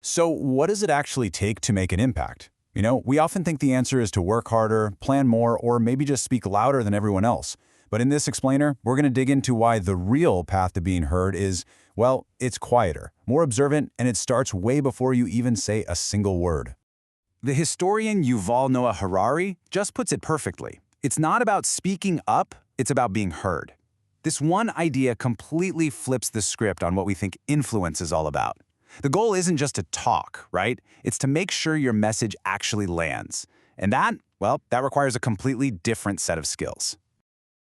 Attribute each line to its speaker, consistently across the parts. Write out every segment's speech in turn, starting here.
Speaker 1: So what does it actually take to make an impact? We often think the answer is to work harder, plan more, or maybe just speak louder than everyone else. But in this explainer, we're going to dig into why the real path to being heard is, well, it's quieter, more observant, and it starts way before you even say a single word. The historian Yuval Noah Harari just puts it perfectly. It's not about speaking up, it's about being heard. This one idea completely flips the script on what we think influence is all about. The goal isn't just to talk, right? It's to make sure your message actually lands. And that requires a completely different set of skills.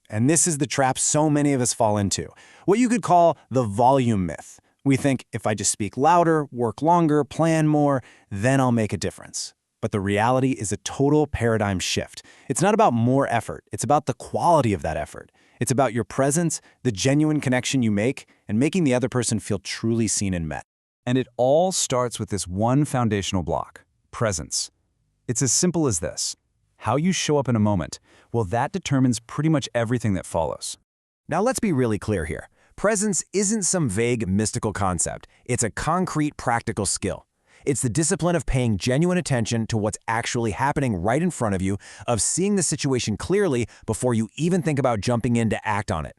Speaker 2: And this is the trap so many of us fall into, what you could call the volume myth. We think if I just speak louder, work longer, plan more, then I'll make a difference. But the reality is a total paradigm shift. It's not about more effort, it's about the quality of that effort. It's about your presence, the genuine connection you make, and making the other person feel truly seen and met.
Speaker 1: And it all starts with this one foundational block, presence. It's as simple as this. How you show up in a moment, well, that determines pretty much everything that follows.
Speaker 2: Now let's be really clear here. Presence isn't some vague, mystical concept. It's a concrete, practical skill. It's the discipline of paying genuine attention to what's actually happening right in front of you, of seeing the situation clearly before you even think about jumping in to act on it.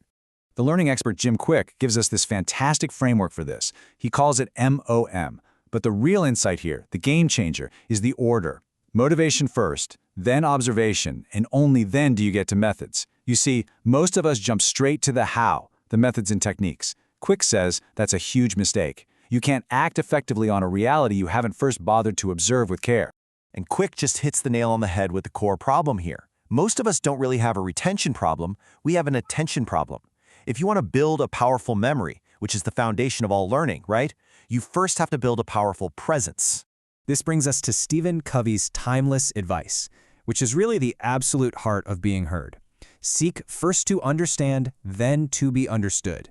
Speaker 1: The learning expert Jim Kwik gives us this fantastic framework for this. He calls it MOM. But the real insight here, the game changer, is the order. Motivation first, then observation, and only then do you get to methods. You see, most of us jump straight to the how, the methods and techniques. Kwik says that's a huge mistake. You can't act effectively on a reality you haven't first bothered to observe with care.
Speaker 3: And Kwik just hits the nail on the head with the core problem here. Most of us don't really have a retention problem, we have an attention problem. If you want to build a powerful memory, which is the foundation of all learning, right? You first have to build a powerful presence.
Speaker 2: This brings us to Stephen Covey's timeless advice, which is really the absolute heart of being heard. Seek first to understand, then to be understood.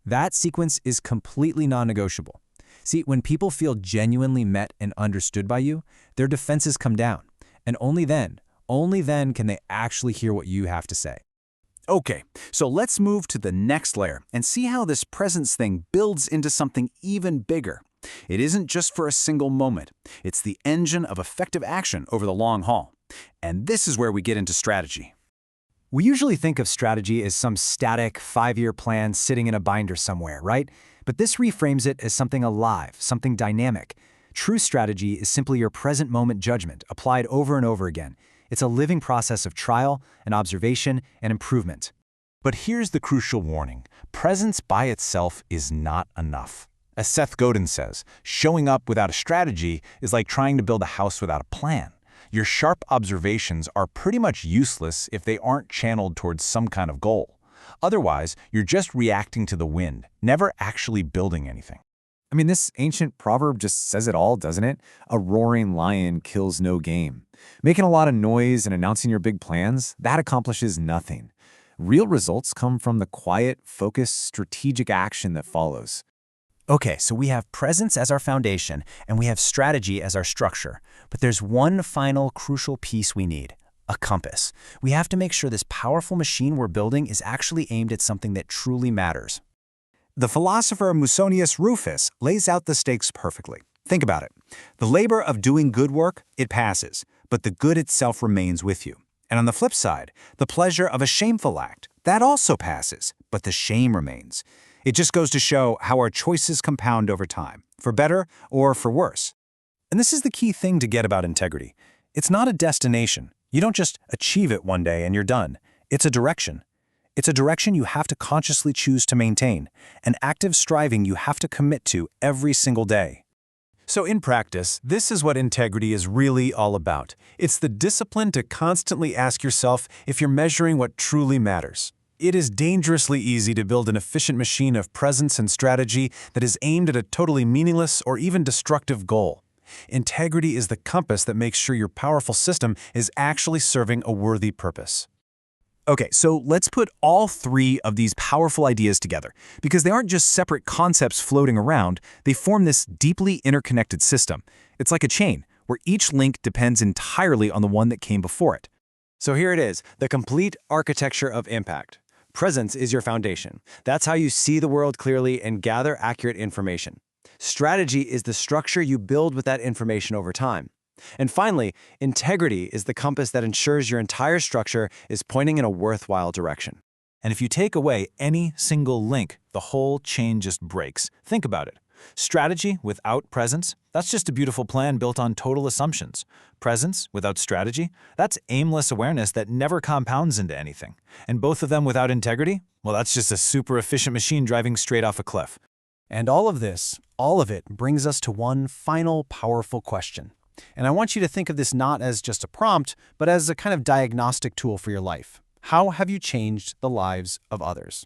Speaker 2: That sequence is completely non-negotiable. See, when people feel genuinely met and understood by you, their defenses come down. And only then can they actually hear what you have to say.
Speaker 1: Okay, so let's move to the next layer and see how this presence thing builds into something even bigger. It isn't just for a single moment. It's the engine of effective action over the long haul. And this is where we get into strategy.
Speaker 2: We usually think of strategy as some static, 5-year plan sitting in a binder somewhere, right? But this reframes it as something alive, something dynamic. True strategy is simply your present moment judgment, applied over and over again. It's a living process of trial and observation and improvement.
Speaker 3: But here's the crucial warning. Presence by itself is not enough. As Seth Godin says, showing up without a strategy is like trying to build a house without a plan. Your sharp observations are pretty much useless if they aren't channeled towards some kind of goal. Otherwise, you're just reacting to the wind, never actually building anything.
Speaker 2: I mean, this ancient proverb just says it all, doesn't it? A roaring lion kills no game. Making a lot of noise and announcing your big plans, that accomplishes nothing. Real results come from the quiet, focused, strategic action that follows. Okay, so we have presence as our foundation, and we have strategy as our structure. But there's one final crucial piece we need, a compass. We have to make sure this powerful machine we're building is actually aimed at something that truly matters. The philosopher Musonius Rufus lays out the stakes perfectly. Think about it. The labor of doing good work, it passes, but the good itself remains with you. And on the flip side, the pleasure of a shameful act, that also passes, but the shame remains. It just goes to show how our choices compound over time, for better or for worse. And this is the key thing to get about integrity. It's not a destination. You don't just achieve it one day and you're done. It's a direction. It's a direction you have to consciously choose to maintain, an active striving you have to commit to every single day. So in practice, this is what integrity is really all about. It's the discipline to constantly ask yourself if you're measuring what truly matters. It is dangerously easy to build an efficient machine of presence and strategy that is aimed at a totally meaningless or even destructive goal. Integrity is the compass that makes sure your powerful system is actually serving a worthy purpose. Okay, so let's put all three of these powerful ideas together, because they aren't just separate concepts floating around, they form this deeply interconnected system. It's like a chain, where each link depends entirely on the one that came before it. So here it is, the complete architecture of impact. Presence is your foundation. That's how you see the world clearly and gather accurate information.
Speaker 4: Strategy is the structure you build with that information over time. And finally, integrity is the compass that ensures your entire structure is pointing in a worthwhile direction.
Speaker 3: And if you take away any single link, the whole chain just breaks. Think about it. Strategy without presence, that's just a beautiful plan built on total assumptions. Presence without strategy, that's aimless awareness that never compounds into anything. And both of them without integrity, well, that's just a super efficient machine driving straight off a cliff.
Speaker 4: And all of it brings us to one final powerful question. And I want you to think of this not as just a prompt, but as a kind of diagnostic tool for your life. How have you changed the lives of others?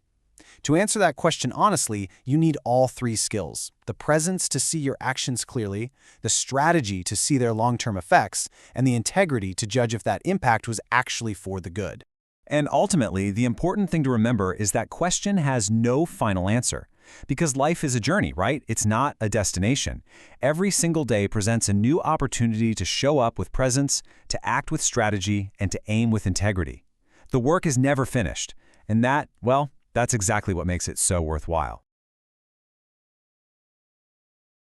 Speaker 4: To answer that question honestly, you need all three skills: the presence to see your actions clearly, the strategy to see their long-term effects, and the integrity to judge if that impact was actually for the good.
Speaker 1: And ultimately, the important thing to remember is that question has no final answer. Because life is a journey, right? It's not a destination. Every single day presents a new opportunity to show up with presence, to act with strategy, and to aim with integrity. The work is never finished, and that's exactly what makes it so worthwhile.